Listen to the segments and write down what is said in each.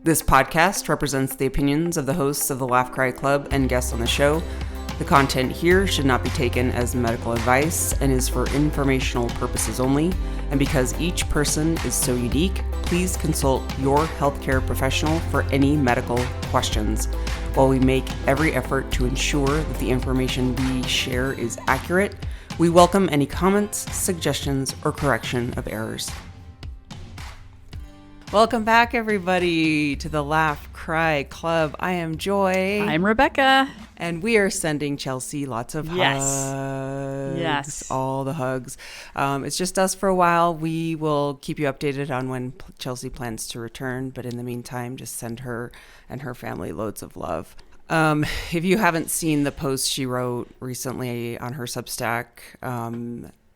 This podcast represents the opinions of the hosts of the Laugh Cry Club and guests on the show. The content here should not be taken as medical advice and is for informational purposes only. And because each person is so unique, please consult your healthcare professional for any medical questions. While we make every effort to ensure that the information we share is accurate, we welcome any comments, suggestions, or correction of errors. Welcome back, everybody, to the Laugh Cry Club. I am Joy. I'm Rebecca. And we are sending Chelsea lots of hugs. Yes. All the hugs. It's just us for a while. We will keep you updated on when Chelsea plans to return. But in the meantime, just send her and her family loads of love. If you haven't seen the post she wrote recently on her Substack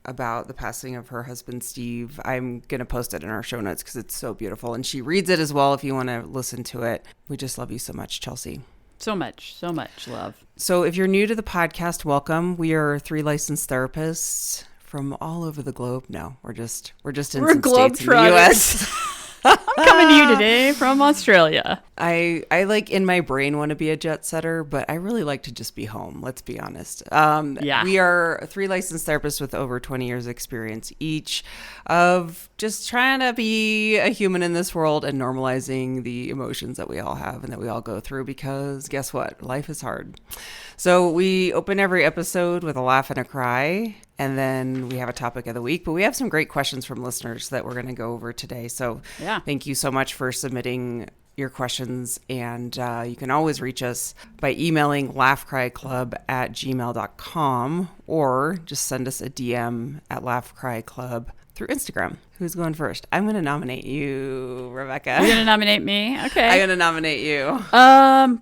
about the passing of her husband, Steve, I'm going to post it in our show notes because it's so beautiful. And she reads it as well if you want to listen to it. We just love you so much, Chelsea. So much love. So if you're new to the podcast, welcome. We are 3 licensed therapists from all over the globe. No, we're just in some states in the U.S. I'm coming to you today from Australia. I like in my brain want to be a jet setter, but I really like to just be home. Let's be honest. We are 3 licensed therapists with over 20 years experience each of just trying to be a human in this world and normalizing the emotions that we all have and that we all go through, because guess what? Life is hard. So we open every episode with a laugh and a cry, and then we have a topic of the week. But we have some great questions from listeners that we're going to go over today. So Thank you so much for submitting your questions. And you can always reach us by emailing laughcryclub@gmail.com, or just send us a DM at laughcryclub through Instagram. Who's going first? I'm going to nominate you, Rebecca. You're going to nominate me? Okay. I'm going to nominate you.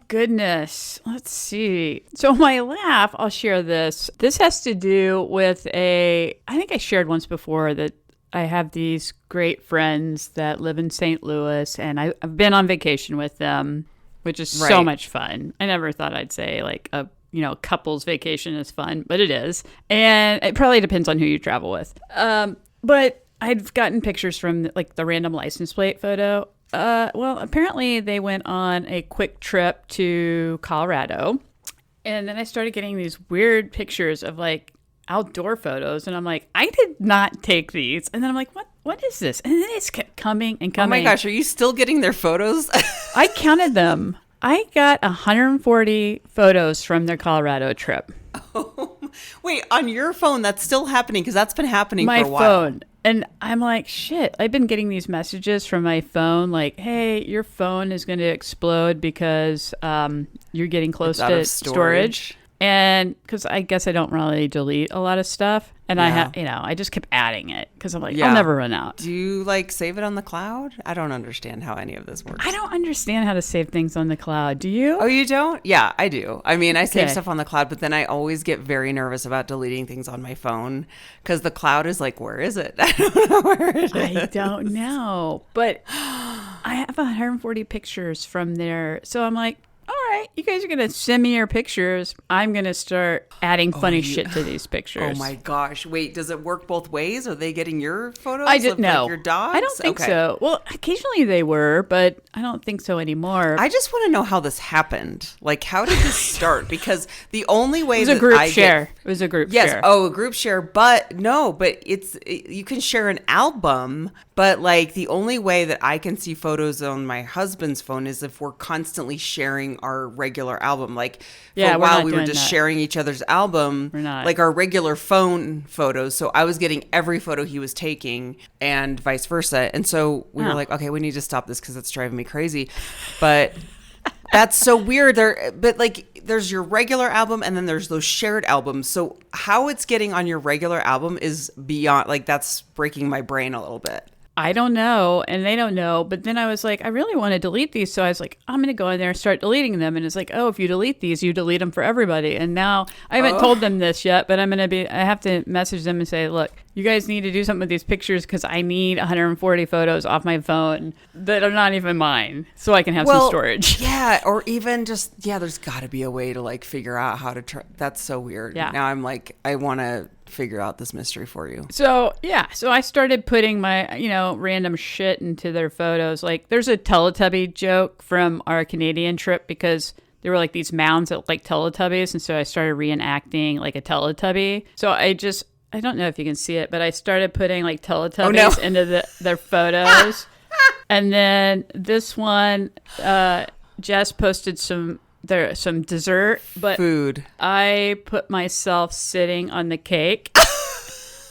Goodness. Let's see. So my laugh, I'll share this. This has to do with I think I shared once before that I have these great friends that live in St. Louis, and I've been on vacation with them, which is so much fun. I never thought I'd say like a couple's vacation is fun, but it is. And it probably depends on who you travel with. But I've gotten pictures from like the random license plate photo. Well, apparently they went on a quick trip to Colorado. And then I started getting these weird pictures of like outdoor photos. And I'm like, I did not take these. And then I'm like, what is this? And then it's kept coming and coming. Oh my gosh, are you still getting their photos? I counted them. I got 140 photos from their Colorado trip. Oh, wait, on your phone, that's still happening? Because that's been happening for a while. My phone. And I'm like, shit, I've been getting these messages from my phone like, hey, your phone is going to explode because you're getting close to storage. And because I guess I don't really delete a lot of stuff. And I just kept adding it because I'm like, I'll never run out. Do you like save it on the cloud? I don't understand how any of this works. I don't understand how to save things on the cloud. Do you? Oh, you don't? Yeah, I do. I mean, I save stuff on the cloud, but then I always get very nervous about deleting things on my phone because the cloud is like, where is it? I don't know where it is. I don't know. But I have 140 pictures from there. So I'm like, all right, you guys are going to send me your pictures. I'm going to start adding funny shit to these pictures. Oh my gosh. Wait, does it work both ways? Are they getting your photos I didn't know. Like, your dogs? I don't think so. Well, occasionally they were, but I don't think so anymore. I just want to know how this happened. Like, how did this start? Because the only way it was a group share. It was a group share. Yes. Oh, a group share. But no, but you can share an album. But like the only way that I can see photos on my husband's phone is if we're constantly sharing our regular album. Like for a while we were just sharing each other's album, like our regular phone photos. So I was getting every photo he was taking and vice versa. And so we were like, okay, we need to stop this because it's driving me crazy. But that's so weird. But like there's your regular album and then there's those shared albums. So how it's getting on your regular album is beyond, like that's breaking my brain a little bit. I don't know, and they don't know. But then I was like, I really want to delete these. So I was like, I'm going to go in there and start deleting them. And it's like, oh, if you delete these, you delete them for everybody. And now I haven't told them this yet, but I have to message them and say, look, you guys need to do something with these pictures because I need 140 photos off my phone that are not even mine so I can have some storage. Yeah, or even just, there's got to be a way to like figure out how to try. That's so weird. Yeah. Now I'm like, I want to figure out this mystery for you. So I started putting my, random shit into their photos. Like there's a Teletubby joke from our Canadian trip because there were like these mounds that looked like Teletubbies. And so I started reenacting like a Teletubby. So I don't know if you can see it, but I started putting like Teletubbies into their photos. And then this one, Jess posted some dessert, but food. I put myself sitting on the cake.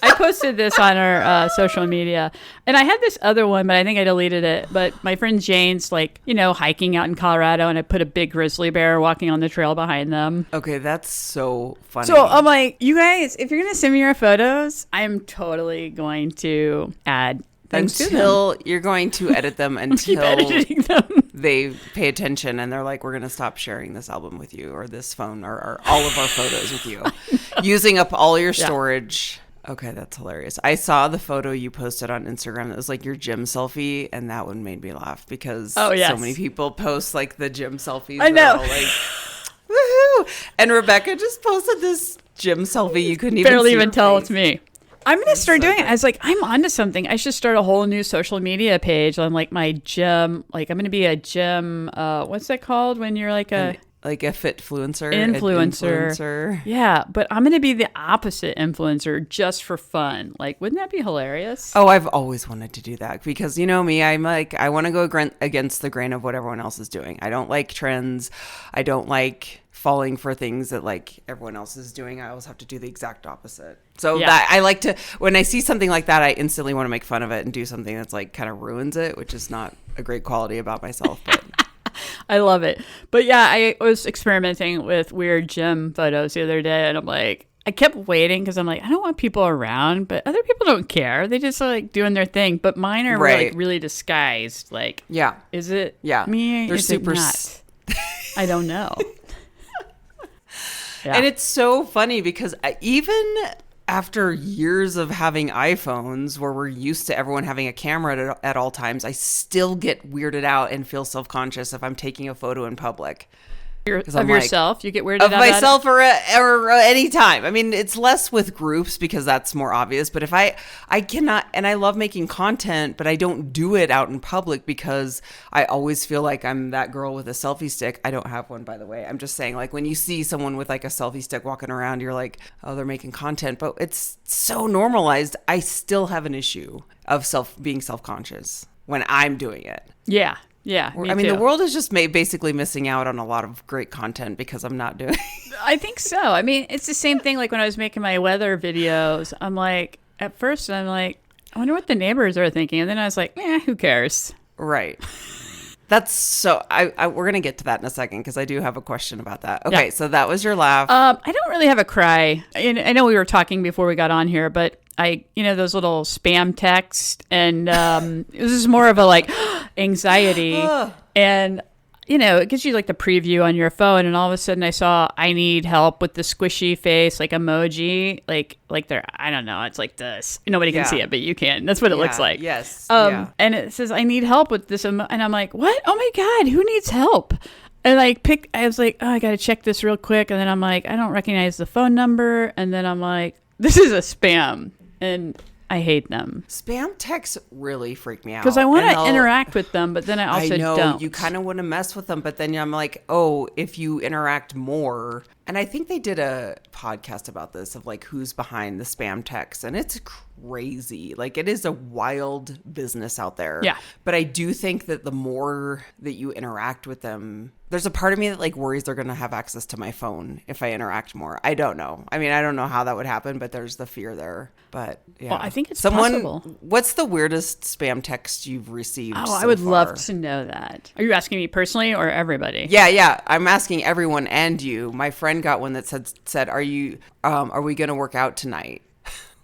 I posted this on our social media, and I had this other one, but I think I deleted it. But my friend Jane's like, hiking out in Colorado, and I put a big grizzly bear walking on the trail behind them. Okay, that's so funny. So I'm like, you guys, if you're going to send me your photos, I'm totally going to add things to them. Until you're going to edit them until editing them. They pay attention and they're like, we're going to stop sharing this album with you or this phone or all of our photos with you. Using up all your storage. Okay, that's hilarious. I saw the photo you posted on Instagram that was like your gym selfie, and that one made me laugh because so many people post like the gym selfies. I know. All, like, woohoo! And Rebecca just posted this gym selfie. You couldn't even barely see even her tell face. it's me. I'm going to start doing it. I was like, I'm onto something. I should start a whole new social media page on like my gym. Like I'm going to be a gym. What's that called when you're like a fitfluencer? Influencer. Yeah, but I'm going to be the opposite influencer just for fun. Like, wouldn't that be hilarious? Oh, I've always wanted to do that because you know me, I'm like, I want to go against the grain of what everyone else is doing. I don't like trends. I don't like falling for things that like everyone else is doing. I always have to do the exact opposite. So that I like to, when I see something like that, I instantly want to make fun of it and do something that's like kind of ruins it, which is not a great quality about myself, but I love it. But yeah, I was experimenting with weird gym photos the other day, and I'm like, I kept waiting because I'm like, I don't want people around, but other people don't care. They just like doing their thing. But mine are like really disguised. Like, is it me? They're is super it not? I don't know. And it's so funny because even after years of having iPhones where we're used to everyone having a camera at all times, I still get weirded out and feel self-conscious if I'm taking a photo in public. Of yourself? You get weirded out? Of myself or any time. I mean, it's less with groups because that's more obvious. But if I cannot, and I love making content, but I don't do it out in public because I always feel like I'm that girl with a selfie stick. I don't have one, by the way. I'm just saying, like, when you see someone with like a selfie stick walking around, you're like, oh, they're making content. But it's so normalized. I still have an issue of being self-conscious when I'm doing it. Yeah. Yeah, I mean, the world is just basically missing out on a lot of great content because I'm not doing it. I think so. I mean, it's the same thing like when I was making my weather videos. I'm like, at first, I'm like, I wonder what the neighbors are thinking. And then I was like, who cares? Right. That's so, we're going to get to that in a second because I do have a question about that. Okay, so that was your laugh. I don't really have a cry. I know we were talking before we got on here, but those little spam texts, and it was just more of a like anxiety, and it gives you like the preview on your phone, and all of a sudden I saw I need help with the squishy face like emoji, like they're, I don't know, it's like this. Nobody can see it, but you can. That's what it looks like. Yes. And it says I need help with this, and I'm like, what? Oh my God, who needs help? And I was like, oh, I got to check this real quick, and then I'm like, I don't recognize the phone number, and then I'm like, this is a spam. And I hate them. Spam texts really freak me out. Because I want to interact with them, but then I also don't. You kind of want to mess with them, but then I'm like, oh, if you interact more. And I think they did a podcast about this of like who's behind the spam texts. And it's crazy. Like it is a wild business out there. Yeah. But I do think that the more that you interact with them, there's a part of me that like worries they're going to have access to my phone if I interact more. I don't know. I mean, I don't know how that would happen, but there's the fear there. But yeah. Well, I think it's possible. What's the weirdest spam text you've received? Oh, I would love to know that. Are you asking me personally or everybody? Yeah. I'm asking everyone and you. My friend got one that said, are we going to work out tonight?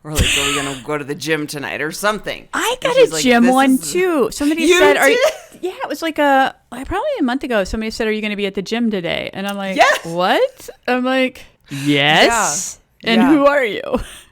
Or like, are we going to go to the gym tonight or something? I got a gym one too. Somebody said, yeah, it was like probably a month ago. Somebody said, are you going to be at the gym today? And I'm like, what? I'm like, yes. Yeah. And who are you?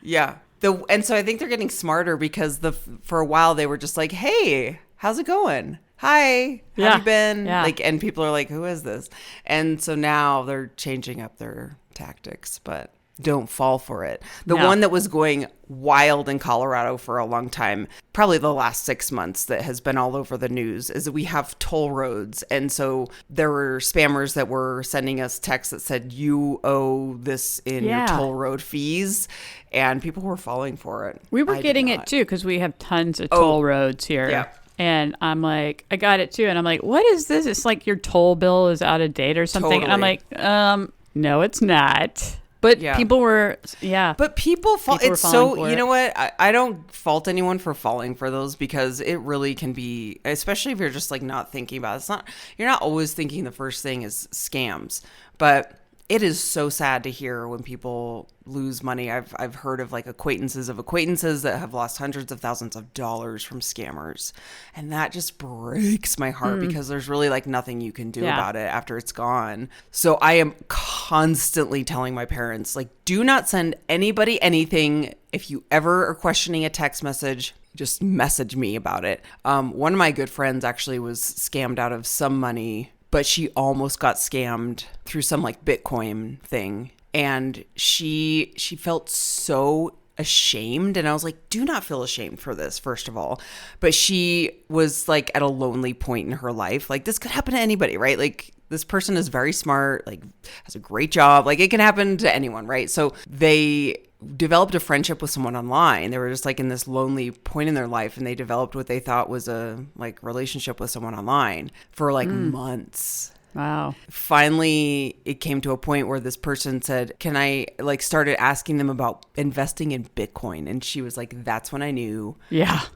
Yeah. And so I think they're getting smarter because for a while they were just like, hey, how's it going? Hi, how have you been? Yeah. Like, and people are like, who is this? And so now they're changing up their tactics, but don't fall for it. The one that was going wild in Colorado for a long time, probably the last 6 months, that has been all over the news, is that we have toll roads. And so there were spammers that were sending us texts that said, you owe this in your toll road fees. And people were falling for it. We were getting it too, because we have tons of toll roads here. Yeah. And I'm like, I got it too. And I'm like, what is this? It's like your toll bill is out of date or something. Totally. And I'm like, no, it's not. But people were, But people fall. People were It's falling so, for you it. know what? I don't fault anyone for falling for those, because it really can be, especially if you're just like not thinking about it. You're not always thinking the first thing is scams, but it is so sad to hear when people lose money. I've heard of like acquaintances that have lost hundreds of thousands of dollars from scammers. And that just breaks my heart because there's really like nothing you can do about it after it's gone. So I am constantly telling my parents, like, do not send anybody anything. If you ever are questioning a text message, just message me about it. One of my good friends actually was scammed out of some money, but she almost got scammed through some like Bitcoin thing. And she felt so ashamed. And I was like, do not feel ashamed for this, first of all. But she was like at a lonely point in her life. Like, this could happen to anybody, right? Like, this person is very smart, like has a great job. Like, it can happen to anyone, right? So they developed a friendship with someone online. They were just like in this lonely point in their life, and they developed what they thought was a like relationship with someone online for like months. Wow. Finally, it came to a point where this person said, can I, like, started asking them about investing in Bitcoin. And she was like, that's when I knew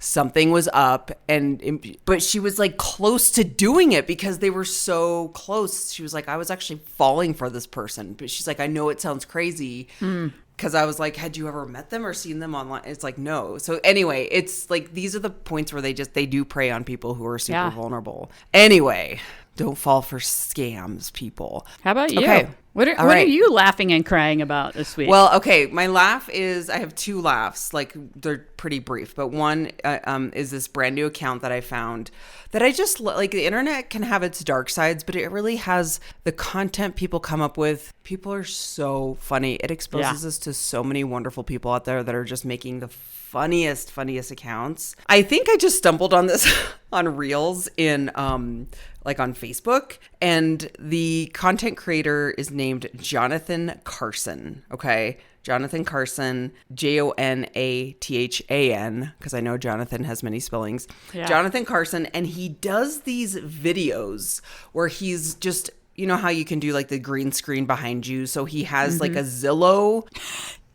something was up. But she was like close to doing it because they were so close. She was like, I was actually falling for this person. But she's like, I know it sounds crazy. Because I was like, had you ever met them or seen them online? It's like, no. So anyway, it's like, these are the points where they do prey on people who are super vulnerable. Anyway, don't fall for scams, people. How about you? Okay. What are you laughing and crying about this week? Well, okay, my laugh is, I have two laughs. Like, they're pretty brief, but one is this brand new account that I found that I just like. The internet can have its dark sides, but it really has the content people come up with. People are so funny. It exposes us to so many wonderful people out there that are just making the funniest accounts. I think I just stumbled on this on Reels in like on Facebook, and the content creator is named Jonathan Carson. Okay. Jonathan Carson, Jonathan, because I know Jonathan has many spellings. Yeah. Jonathan Carson, and he does these videos where he's just, you know how you can do like the green screen behind you. So he has like a Zillow.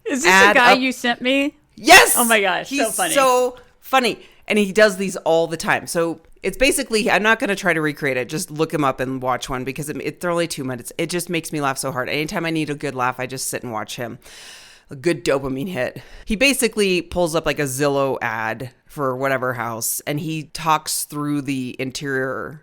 Is this the guy you sent me? Yes. Oh my gosh. He's so funny. So funny. And he does these all the time. So it's basically, I'm not going to try to recreate it. Just look him up and watch one, because they're only 2 minutes. It just makes me laugh so hard. Anytime I need a good laugh, I just sit and watch him. A good dopamine hit. He basically pulls up like a Zillow ad for whatever house, and he talks through the interior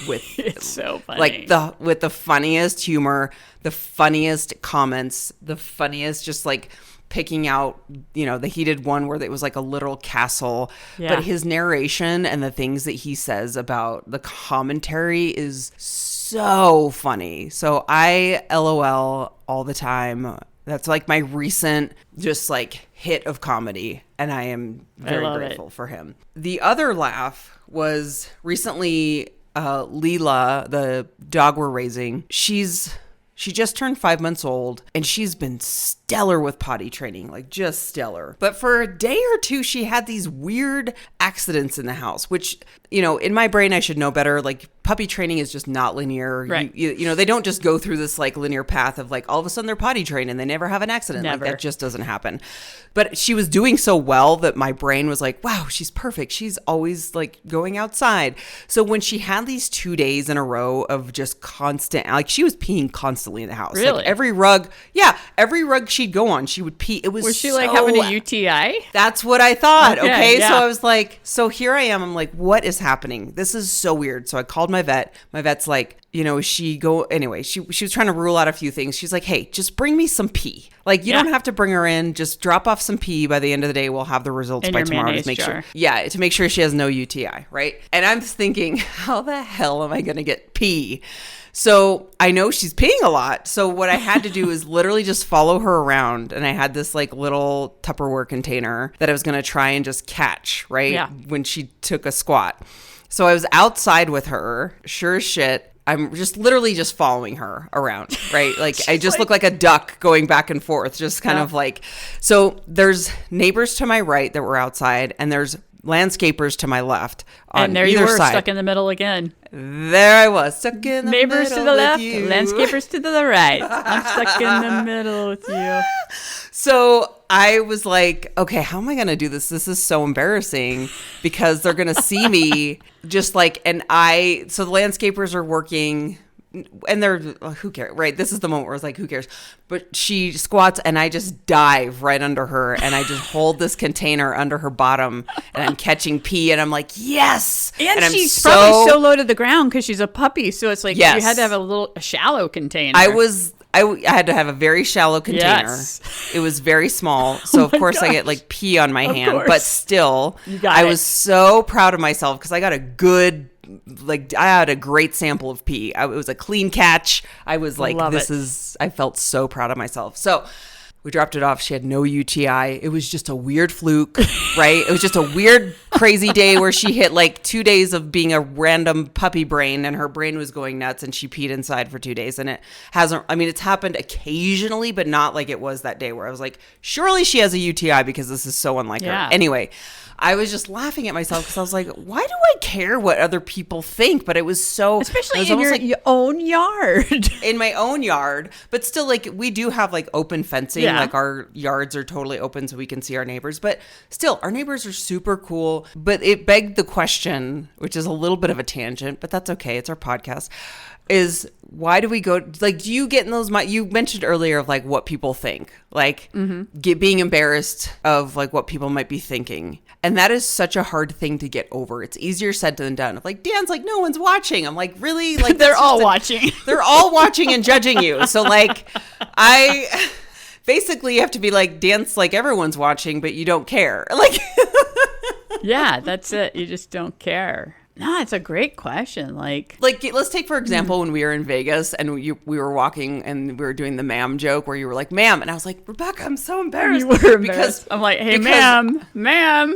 with it's so funny. Like with the funniest humor, the funniest comments, the funniest just like picking out, you know, he did one where it was like a literal castle, but his narration and the things that he says about the commentary is so funny. So I LOL all the time. That's like my recent just like hit of comedy, and I am very grateful for him. The other laugh was recently Leela, the dog we're raising. She just turned 5 months old, and she's been stellar with potty training, like just stellar. But for a day or two, she had these weird accidents in the house, which, you know, in my brain, I should know better. Like, puppy training is just not linear. Right. You know, they don't just go through this like linear path of like all of a sudden they're potty trained and they never have an accident. Never. Like, that just doesn't happen. But she was doing so well that my brain was like, wow, she's perfect. She's always like going outside. So when she had these 2 days in a row of just constant, like she was peeing constantly constantly in the house. Really? Like every rug she'd go on, she would pee. It was she like having a UTI? That's what I thought. Okay. yeah. So I was like, so here I am. I'm like, what is happening? This is so weird. So I called my vet. My vet's like, she was trying to rule out a few things. She's like, hey, just bring me some pee. Like, you don't have to bring her in. Just drop off some pee. By the end of the day, we'll have the results In by your tomorrow. mayonnaise To make jar. sure. Yeah, to make sure she has no UTI, right? And I'm just thinking, how the hell am I going to get pee? So I know she's peeing a lot. So what I had to do is literally just follow her around. And I had this like little Tupperware container that I was going to try and just catch, right? Yeah. When she took a squat. So I was outside with her, sure as shit. I'm just literally just following her around, right? Like I just look like a duck going back and forth, just kind of like, so there's neighbors to my right that were outside and there's landscapers to my left on And there either you were, side. stuck in the middle again. There I was, stuck in the Neighbors middle to the with left, you. landscapers to the right. I'm stuck in the middle with you. So I was like, okay, how am I going to do this? This is so embarrassing because they're going to see me just like, so the landscapers are working and they're, who cares, right? This is the moment where it's like, who cares? But she squats and I just dive right under her and I just hold this container under her bottom and I'm catching pee and I'm like, yes. And I'm she's probably so low to the ground because she's a puppy. So it's like you had to have a shallow container. I had to have a very shallow container. Yes. It was very small. So, of course, I get like pee on my hand. course. But still, I was so proud of myself because I got I had a great sample of pee. It was a clean catch. I was like, I felt so proud of myself. So we dropped it off. She had no UTI. It was just a weird fluke, right? It was just a weird, crazy day where she hit like 2 days of being a random puppy brain and her brain was going nuts and she peed inside for 2 days. And it's happened occasionally, but not like it was that day where I was like, surely she has a UTI because this is so unlike her. Anyway, I was just laughing at myself because I was like, why do I care what other people think? But it was so... Especially in your own yard. In my own yard. But still, like, we do have, like, open fencing. Yeah. Like, our yards are totally open so we can see our neighbors. But still, our neighbors are super cool. But it begged the question, which is a little bit of a tangent, but that's okay. It's our podcast. Is why do we go, like, do you get in those, you mentioned earlier of like what people think, like being embarrassed of like what people might be thinking. And that is such a hard thing to get over. It's easier said than done. Like Dan's like, no one's watching. I'm like, really? Like They're all watching. They're all watching and judging you. So like basically you have to be like, Dan's like, everyone's watching, but you don't care. Like, yeah, that's it. You just don't care. No, it's a great question. Like let's take, for example, when we were in Vegas and we were walking and we were doing the ma'am joke where you were like, ma'am. And I was like, Rebecca, I'm so embarrassed. You were embarrassed. I'm like, hey, ma'am.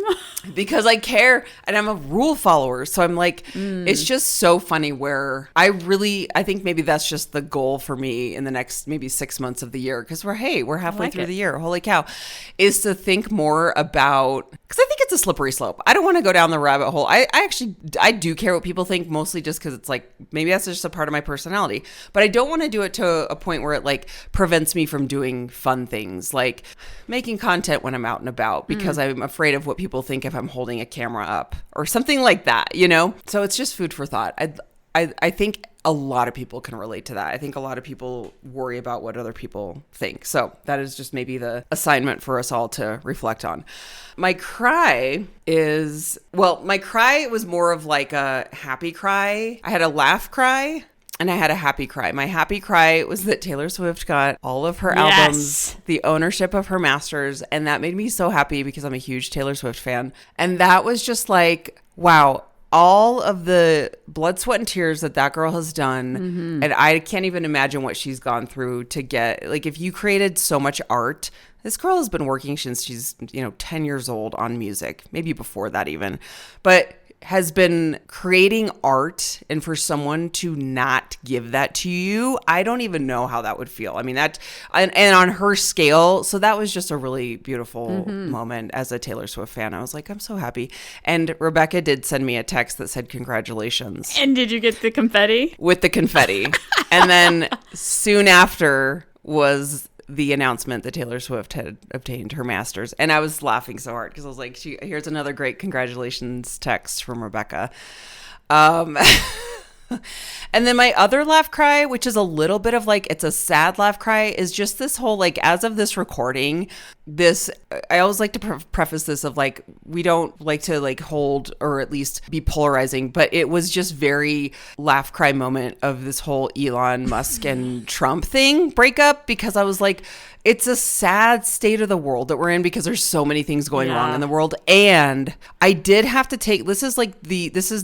Because I care and I'm a rule follower. So I'm like, it's just so funny where I think maybe that's just the goal for me in the next maybe 6 months of the year. Because we're halfway through the year. Holy cow. Is to think more about, because I think it's a slippery slope. I don't want to go down the rabbit hole. I do care what people think, mostly just because it's like, maybe that's just a part of my personality. But I don't want to do it to a point where it like prevents me from doing fun things, like making content when I'm out and about, because I'm afraid of what people think if I'm holding a camera up or something like that, you know? So it's just food for thought. I think a lot of people can relate to that. I think a lot of people worry about what other people think. So that is just maybe the assignment for us all to reflect on. My cry was more of like a happy cry. I had a laugh cry and I had a happy cry. My happy cry was that Taylor Swift got all of her albums, the ownership of her masters. And that made me so happy because I'm a huge Taylor Swift fan. And that was just like, wow. All of the blood, sweat, and tears that girl has done. And I can't even imagine what she's gone through to get, like, if you created so much art, this girl has been working since she's, 10 years old on music, maybe before that even, but has been creating art, and for someone to not give that to you, I don't even know how that would feel. I mean, that, and on her scale, so that was just a really beautiful moment as a Taylor Swift fan. I was like, I'm so happy. And Rebecca did send me a text that said, congratulations. And did you get the confetti? With the confetti. And then soon after was the announcement that Taylor Swift had obtained her master's. And I was laughing so hard because I was like, here's another great congratulations text from Rebecca. And then my other laugh cry, which is a little bit of like, it's a sad laugh cry, is just this whole like, as of this recording, I always like to preface this of like, we don't like to like hold or at least be polarizing, but it was just very laugh cry moment of this whole Elon Musk and Trump thing breakup, because I was like, it's a sad state of the world that we're in because there's so many things going wrong in the world. And I did have to take, this is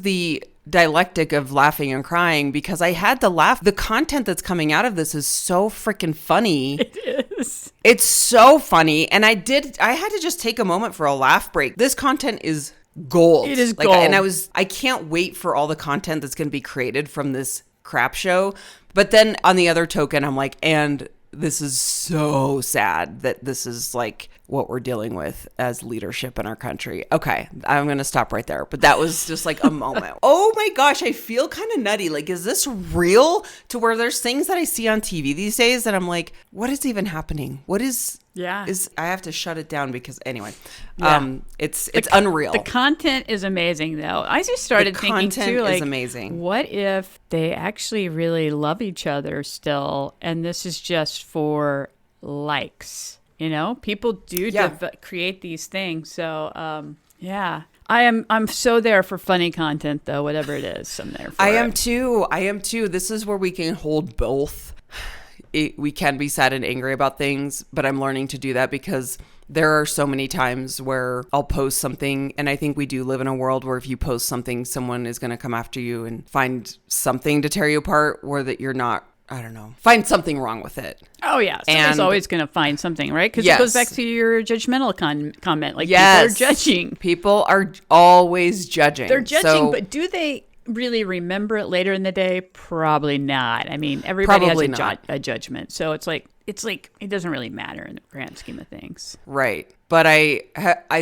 the dialectic of laughing and crying, because I had to laugh. The content that's coming out of this is so freaking funny. It is. It's so funny. And I had to just take a moment for a laugh break. This content is gold. It is gold. And I can't wait for all the content that's going to be created from this crap show. But then on the other token, I'm like, and this is so sad that this is like what we're dealing with as leadership in our country. Okay, I'm going to stop right there. But that was just like a moment. Oh my gosh, I feel kind of nutty. Like, is this real? To where there's things that I see on TV these days that I'm like, what is even happening? What is... Yeah. I have to shut it down because anyway, Yeah. it's unreal. The content is amazing, though. I just started thinking too, like, is amazing. What if they actually really love each other still, and this is just for likes? You know, people do create these things. So, yeah. I'm so there for funny content, though. Whatever it is, I'm there for. I am too. This is where we can hold both. We can be sad and angry about things, but I'm learning to do that because there are so many times where I'll post something, and I think we do live in a world where if you post something, someone is going to come after you and find something to tear you apart, or that you're not, I don't know, find something wrong with it. Oh, yeah. Someone's always going to find something, right? Because Yes. it goes back to your judgmental comment. Like, Yes. people are judging. People are always judging. They're judging, So- but do they really remember it later in the day? Probably not. I mean, everybody Probably has not. a judgment. So it's like it doesn't really matter in the grand scheme of things. Right. But I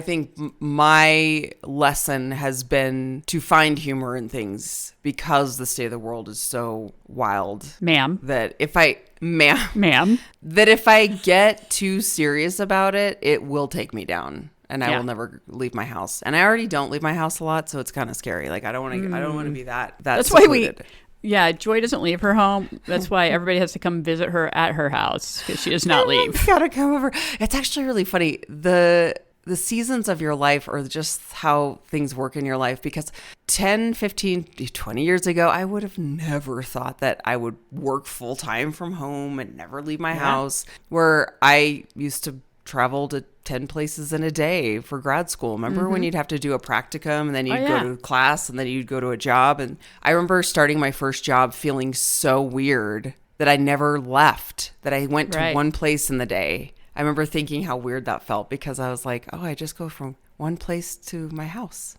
think my lesson has been to find humor in things because the state of the world is so wild. Ma'am. That if Ma'am. that if I get too serious about it, it will take me down. And I Yeah. will never leave my house. And I already don't leave my house a lot, so it's kind of scary. Like I don't want to be that That's secluded. why Joy doesn't leave her home. That's why everybody has to come visit her at her house, because she does not leave. Gotta come over. It's actually really funny. The seasons of your life are just how things work in your life, because 10, 15, 20 years ago, I would have never thought that I would work full time from home and never leave my house, where I used to travel to 10 places in a day for grad school. Remember when you'd have to do a practicum and then you'd go to class and then you'd go to a job? And I remember starting my first job feeling so weird that I never left, that I went to one place in the day. I remember thinking how weird that felt, because I was like, oh, I just go from one place to my house.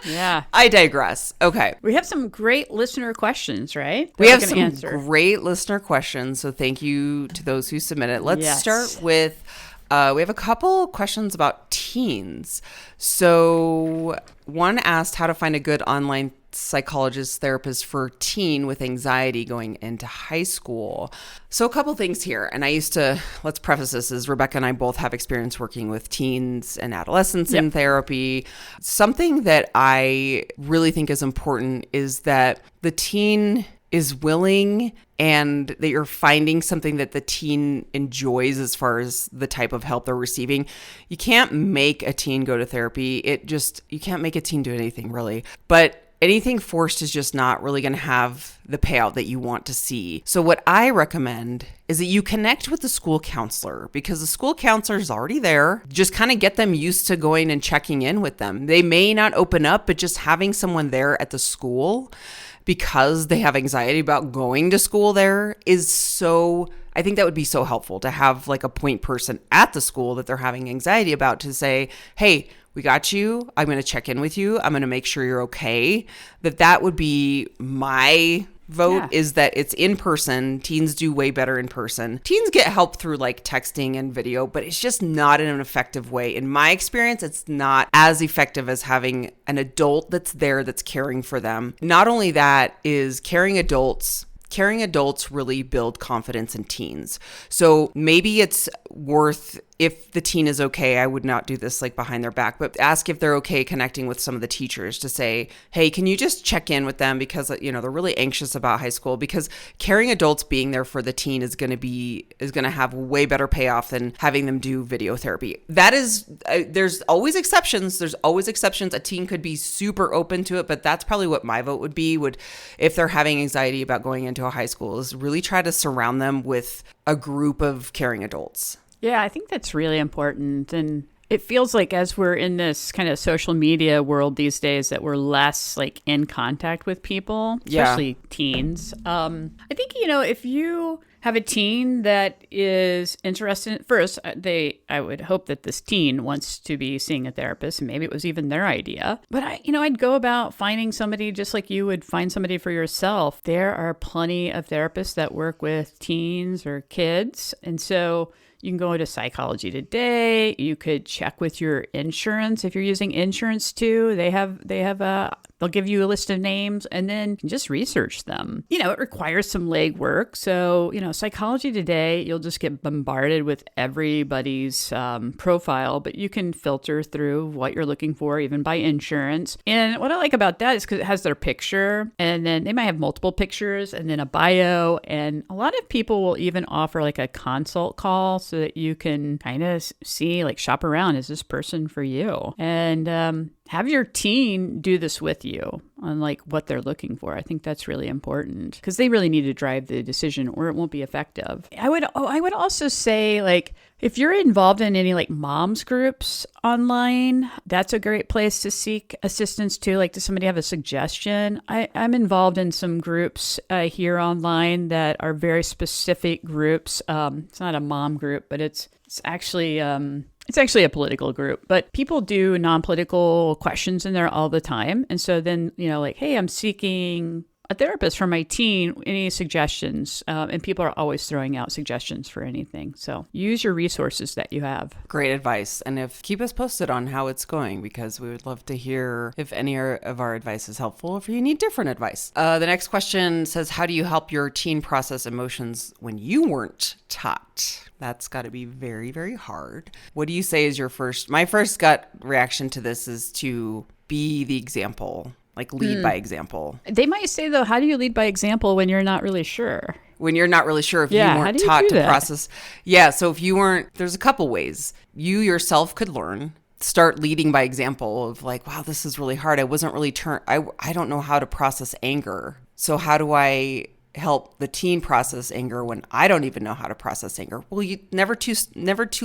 Yeah. I digress. Okay. We have some great listener questions, right? We have some answer. great listener questions, so thank you to those who submitted. Let's Yes. start with, we have a couple questions about teens. So one asked how to find a good online psychologist therapist for teen with anxiety going into high school. So a couple things here. And let's preface this, is Rebecca and I both have experience working with teens and adolescents in therapy. Something that I really think is important is that the teen is willing, and that you're finding something that the teen enjoys as far as the type of help they're receiving. You can't make a teen go to therapy. You can't make a teen do anything really. But anything forced is just not really going to have the payout that you want to see. So what I recommend is that you connect with the school counselor, because the school counselor is already there. Just kind of get them used to going and checking in with them. They may not open up, but just having someone there at the school, because they have anxiety about going to school there, I think that would be so helpful to have like a point person at the school that they're having anxiety about, to say, hey, we got you. I'm going to check in with you. I'm going to make sure you're okay. That would be my vote, is that it's in person. Teens do way better in person. Teens get help through like texting and video, but it's just not in an effective way. In my experience, it's not as effective as having an adult that's there, that's caring for them. Not only that, is caring adults really build confidence in teens. So maybe it's worth if the teen is okay. I would not do this like behind their back, but ask if they're okay connecting with some of the teachers to say, hey, can you just check in with them because, they're really anxious about high school, because caring adults being there for the teen is going to have way better payoff than having them do video therapy. That is, there's always exceptions. A teen could be super open to it, but that's probably what my vote would be, if they're having anxiety about going into a high school, is really try to surround them with a group of caring adults. Yeah, I think that's really important. And it feels like as we're in this kind of social media world these days that we're less like in contact with people, especially teens. I think, if you have a teen that is interested first, I would hope that this teen wants to be seeing a therapist, and maybe it was even their idea. But I'd go about finding somebody just like you would find somebody for yourself. There are plenty of therapists that work with teens or kids. And so you can go to Psychology Today. You could check with your insurance if you're using insurance too. They'll give you a list of names, and then just research them. It requires some legwork. So, Psychology Today, you'll just get bombarded with everybody's profile, but you can filter through what you're looking for, even by insurance. And what I like about that is because it has their picture, and then they might have multiple pictures and then a bio. And a lot of people will even offer like a consult call so that you can kind of see, like, shop around. Is this person for you? And have your teen do this with you on like what they're looking for. I think that's really important because they really need to drive the decision or it won't be effective. I would also say, like, if you're involved in any like moms groups online, that's a great place to seek assistance too. Like, does somebody have a suggestion? I'm involved in some groups here online that are very specific groups. It's not a mom group, but it's actually a political group, but people do non-political questions in there all the time. And so then, like, hey, I'm seeking a therapist for my teen. Any suggestions? And people are always throwing out suggestions for anything. So use your resources that you have. Great advice. And keep us posted on how it's going, because we would love to hear if any of our advice is helpful, if you need different advice. The next question says, how do you help your teen process emotions when you weren't taught? That's got to be very, very hard. What do you say is my first gut reaction to this is to be the example, like lead by example. They might say, though, how do you lead by example when you're not really sure? When you're not really sure if you weren't taught to process. Yeah. So if you weren't, there's a couple ways. You yourself could learn. Start leading by example of like, wow, this is really hard. I wasn't really I don't know how to process anger. So how do I help the teen process anger when I don't even know how to process anger? Well, you never too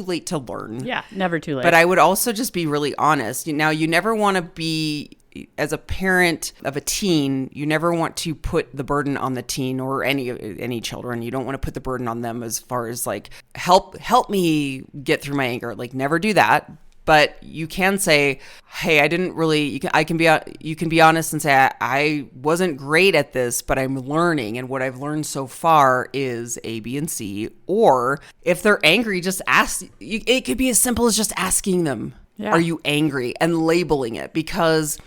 late to learn. Yeah, never too late. But I would also just be really honest. Now, you never want to be, as a parent of a teen, you never want to put the burden on the teen or any children. You don't want to put the burden on them as far as like, help me get through my anger. Like, never do that. But you can say, hey, I didn't really, you can be honest and say, I wasn't great at this, but I'm learning. And what I've learned so far is A, B, and C. Or if they're angry, just ask. It could be as simple as just asking them, are you angry? And labeling it. Because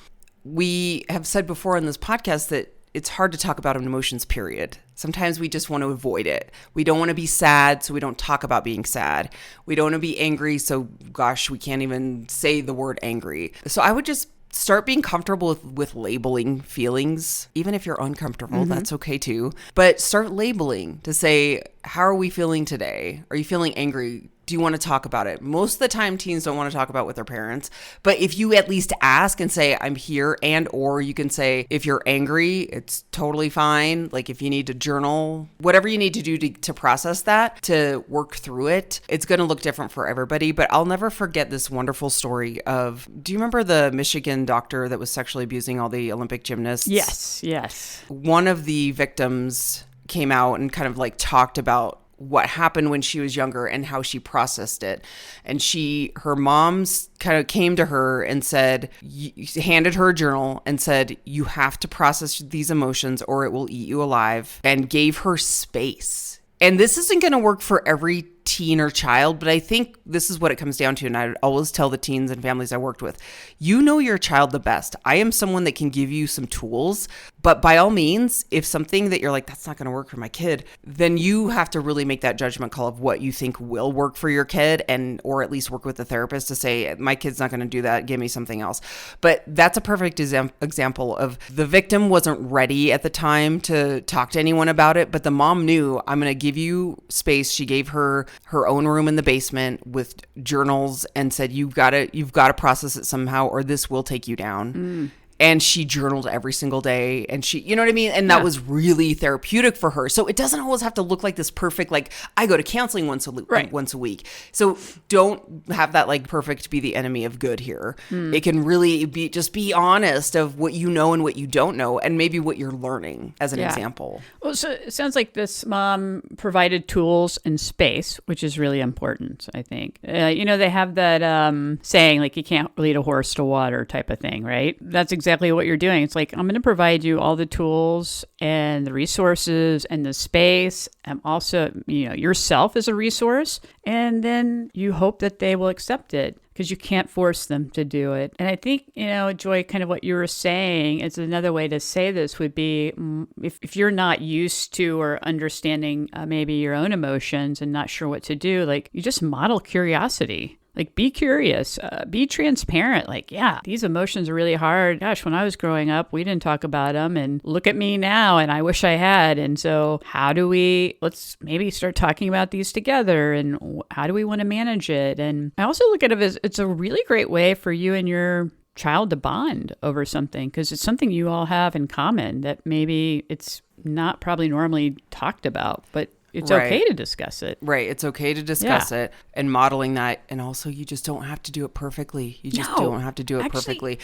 we have said before in this podcast that it's hard to talk about emotions, period. Sometimes we just want to avoid it. We don't want to be sad, so we don't talk about being sad. We don't want to be angry, so gosh, we can't even say the word angry. So I would just start being comfortable with labeling feelings. Even if you're uncomfortable, that's okay too. But start labeling to say, how are we feeling today? Are you feeling angry? Do you want to talk about it? Most of the time, teens don't want to talk about with their parents. But if you at least ask and say, I'm here, or you can say, if you're angry, it's totally fine. Like, if you need to journal, whatever you need to do to process that, to work through it, it's going to look different for everybody. But I'll never forget this wonderful story of, do you remember the Michigan doctor that was sexually abusing all the Olympic gymnasts? Yes. One of the victims came out and kind of like talked about what happened when she was younger and how she processed it. And her moms kind of came to her and said, handed her a journal and said, you have to process these emotions or it will eat you alive, and gave her space. And this isn't going to work for every teen or child, but I think this is what it comes down to. And I always tell the teens and families I worked with, you know your child the best. I am someone that can give you some tools, But by all means, if something that you're like, that's not going to work for my kid, then you have to really make that judgment call of what you think will work for your kid, and or at least work with the therapist to say, my kid's not going to do that. Give me something else. But that's a perfect example of the victim wasn't ready at the time to talk to anyone about it, but the mom knew, I'm going to give you space. She gave her own room in the basement with journals and said, you've got to process it somehow, or this will take you down. And she journaled every single day, and she, you know what I mean? And that was really therapeutic for her. So it doesn't always have to look like this perfect, like I go to counseling once a week. So don't have that like perfect be the enemy of good here. It can really be, just be honest of what you know and what you don't know, and maybe what you're learning as an example. Well, so it sounds like this mom provided tools and space, which is really important, I think. They have that saying, like, you can't lead a horse to water type of thing, right? That's exactly what you're doing. It's like, I'm going to provide you all the tools and the resources and the space, and also, yourself as a resource. And then you hope that they will accept it, because you can't force them to do it. And I think, Joy, kind of what you were saying is another way to say this would be, if you're not used to or understanding maybe your own emotions and not sure what to do, like, you just model curiosity. Like, be curious, be transparent. Like, yeah, these emotions are really hard. Gosh, when I was growing up, we didn't talk about them, and look at me now, and I wish I had. And so let's maybe start talking about these together, and how do we want to manage it? And I also look at it as it's a really great way for you and your child to bond over something, because it's something you all have in common that maybe it's not probably normally talked about, but it's okay to discuss it. Right. It's okay to discuss it, and modeling that. And also, you just don't have to do it perfectly. You just don't have to do it perfectly.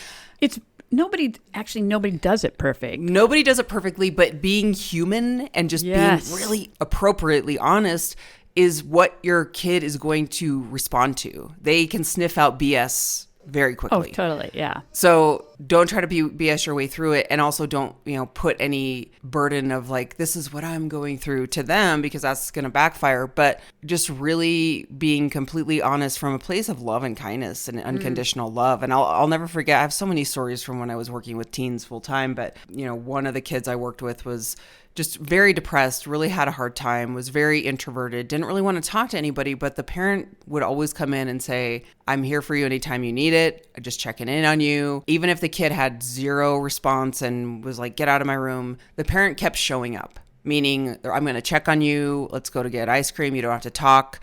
Nobody does it perfect. Nobody does it perfectly, but being human and just being really appropriately honest is what your kid is going to respond to. They can sniff out BS very quickly. Oh, totally. Yeah. So don't try to BS your way through it. And also don't, put any burden of like, this is what I'm going through to them, because that's going to backfire. But just really being completely honest from a place of love and kindness and unconditional love. And I'll never forget, I have so many stories from when I was working with teens full time. But, one of the kids I worked with was just very depressed, really had a hard time, was very introverted, didn't really want to talk to anybody, but the parent would always come in and say, I'm here for you anytime you need it. I'm just checking in on you. Even if the kid had zero response and was like, get out of my room, the parent kept showing up. Meaning, I'm going to check on you. Let's go to get ice cream. You don't have to talk.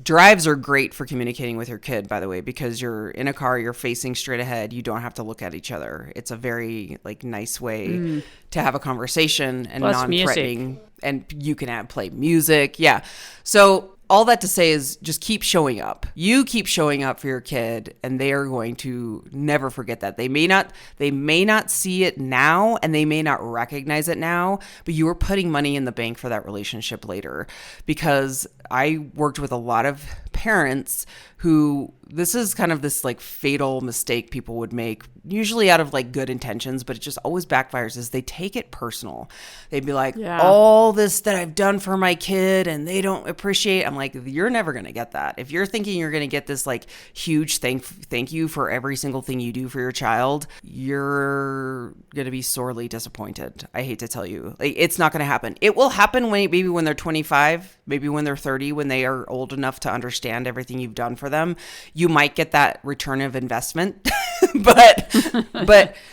Drives are great for communicating with your kid, by the way, because you're in a car, you're facing straight ahead. You don't have to look at each other. It's a very nice way to have a conversation and plus non-threatening. Music. And you can play music. Yeah. So all that to say is just keep showing up. You keep showing up for your kid, and they are going to never forget that. They may not see it now, and they may not recognize it now, but you are putting money in the bank for that relationship later. Because I worked with a lot of parents who, this is kind of this fatal mistake people would make, usually out of good intentions, but it just always backfires, is they take it personal. They'd be like, all this that I've done for my kid and they don't appreciate. I'm like, you're never going to get that. If you're thinking you're going to get this huge thank you for every single thing you do for your child, you're going to be sorely disappointed. I hate to tell you, it's not going to happen. It will happen maybe when they're 25, maybe when they're 30, when they are old enough to understand everything you've done for them. You might get that return of investment, but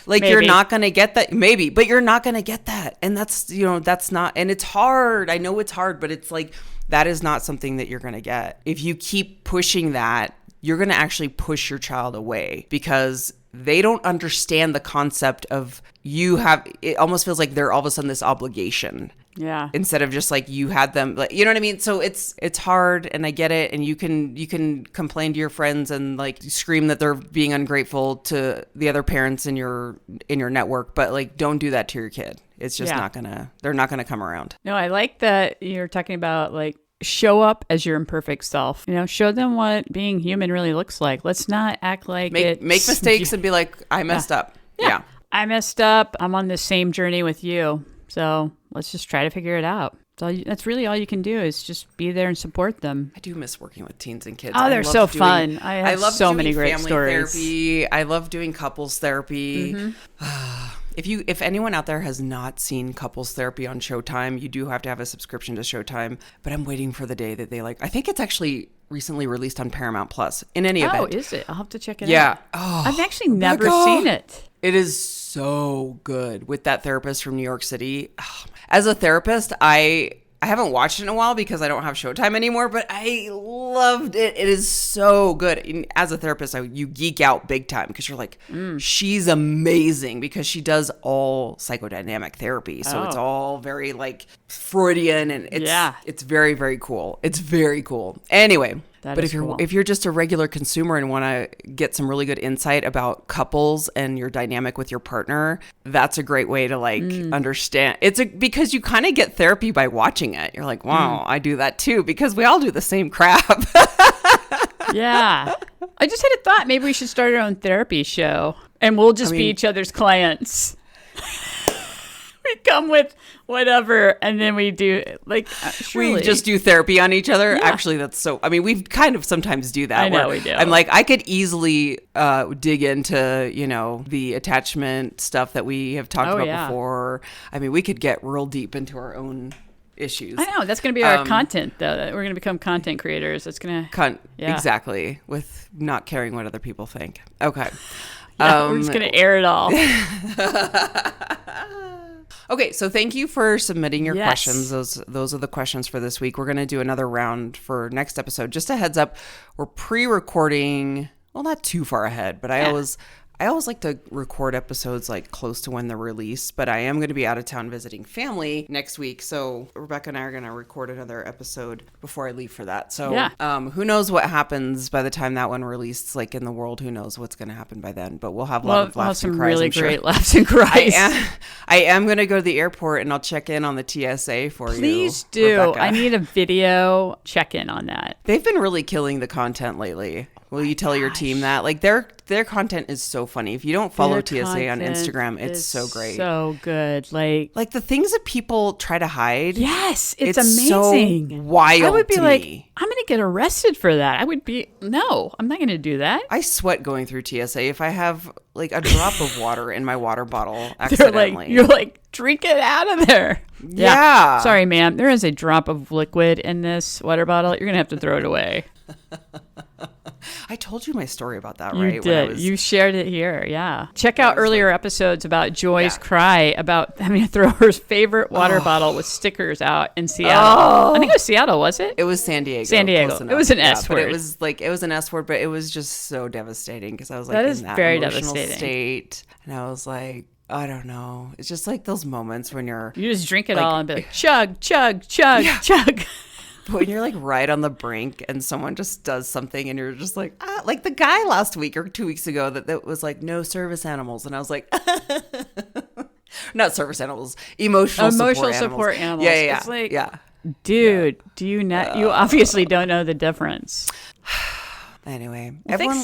Maybe. You're not going to get that. Maybe, but you're not going to get that. And that's, that's not, and it's hard. I know it's hard, but it's that is not something that you're going to get. If you keep pushing that, you're going to actually push your child away, because they don't understand the concept of it almost feels like they're all of a sudden this obligation. Yeah. Instead of just you had them, you know what I mean? So it's hard, and I get it. And you can complain to your friends and scream that they're being ungrateful to the other parents in your network, but don't do that to your kid. It's just they're not gonna come around. No, I like that you're talking about show up as your imperfect self. Show them what being human really looks like. Let's not act like make mistakes and be like, I messed up. Yeah. I messed up. I'm on the same journey with you. So let's just try to figure it out. That's really all you can do, is just be there and support them. I do miss working with teens and kids. Oh, they're so fun. I love so many great family stories. Therapy. I love doing couples therapy. Mm-hmm. If anyone out there has not seen Couples Therapy on Showtime, you do have to have a subscription to Showtime. But I'm waiting for the day that they I think it's actually recently released on Paramount Plus. In any event. Oh, is it? I'll have to check it out. Yeah. Oh, I've actually never seen it. It is so good with that therapist from New York City. As a therapist, I haven't watched it in a while because I don't have Showtime anymore, but I loved it. It is so good. And as a therapist, you geek out big time because you're like, she's amazing because she does all psychodynamic therapy. So it's all very Freudian, and it's very, very cool. It's very cool. Anyway. But if you're just a regular consumer and want to get some really good insight about couples and your dynamic with your partner, that's a great way to understand. Because you kind of get therapy by watching it. You're like, wow, I do that too, because we all do the same crap. Yeah. I just had a thought. Maybe we should start our own therapy show and we'll just be each other's clients. We come with whatever, and then we do surely. We just do therapy on each other. Yeah. Actually, that's so. I mean, we kind of sometimes do that. I know we do. I'm like, I could easily dig into the attachment stuff that we have talked about before. I mean, we could get real deep into our own issues. I know that's going to be our content, though. We're going to become content creators. It's going to exactly, with not caring what other people think. Okay, we're just going to air it all. Okay, so thank you for submitting your questions. Those are the questions for this week. We're going to do another round for next episode. Just a heads up, we're pre-recording, well, not too far ahead, but I always like to record episodes close to when they're released, but I am going to be out of town visiting family next week. So Rebecca and I are going to record another episode before I leave for that. So who knows what happens by the time that one released, in the world, who knows what's going to happen by then, but we'll have a lot of laughs and cries. Really great laughs and cries. I am going to go to the airport and I'll check in on the TSA for you. Please do. Rebecca. I need a video check-in on that. They've been really killing the content lately. Will you tell your team that? Their content is so funny. If you don't follow TSA on Instagram, it's so great. So good. Like the things that people try to hide. Yes, it's amazing. So wild. I would be me. I'm going to get arrested for that. No, I'm not going to do that. I sweat going through TSA if I have a drop of water in my water bottle accidentally. You're drink it out of there. Yeah. Sorry, ma'am. There is a drop of liquid in this water bottle. You're going to have to throw it away. I told you my story about that, you right? You did. You shared it here, yeah. Check out earlier episodes about Joy's cry about having to throw her favorite water bottle with stickers out in Seattle. I think it was Seattle, was it? It was San Diego. San Diego. It was an S word. But it was an S word, but it was just so devastating because I was that is in that very emotional devastating state. And I was like, I don't know. It's just those moments when you just drink it all and be like, chug, chug, chug, chug. When you're right on the brink and someone just does something and you're just like the guy last week or 2 weeks ago that was no service animals. And I was like, not service animals, emotional support animals. Yeah. It's dude, do you not, you obviously don't know the difference. Anyway, everyone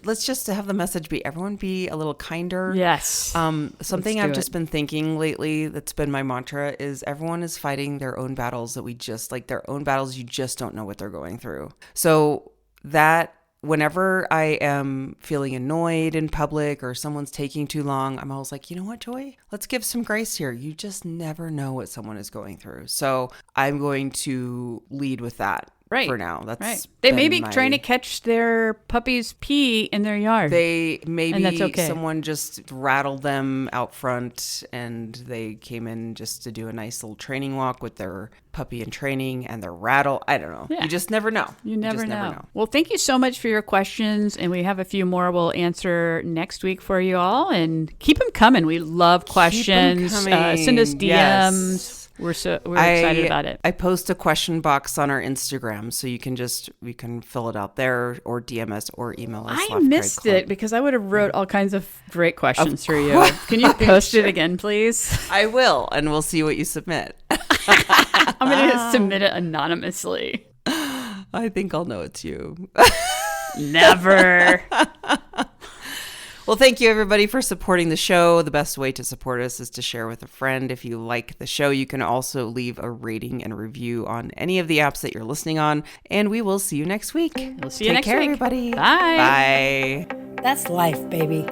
let's just have the message be everyone be a little kinder. Yes. Something I've just been thinking lately that's been my mantra is everyone is fighting their own battles their own battles you just don't know what they're going through. So that whenever I am feeling annoyed in public or someone's taking too long, I'm always like, you know what, Joy? Let's give some grace here. You just never know what someone is going through. So I'm going to lead with that. Right. For now. That's right. They may be trying to catch their puppy's pee in their yard. And that's okay. Someone just rattled them out front and they came in just to do a nice little training walk with their puppy in training and their rattle. I don't know. Yeah. You just never know. You never know. Well, thank you so much for your questions. And we have a few more we'll answer next week for you all. And keep them coming. We love questions. Send us DMs. Yes. We're excited about it. I post a question box on our Instagram, so you can fill it out there or DM us or email us. I missed it because I would have wrote all kinds of great questions for you. Can you post it again, please? I will, and we'll see what you submit. I'm going to submit it anonymously. I think I'll know it's you. Never. Well, thank you, everybody, for supporting the show. The best way to support us is to share with a friend. If you like the show, you can also leave a rating and review on any of the apps that you're listening on. And we will see you next week. We'll see you next week. Take care, everybody. Bye. Bye. That's life, baby.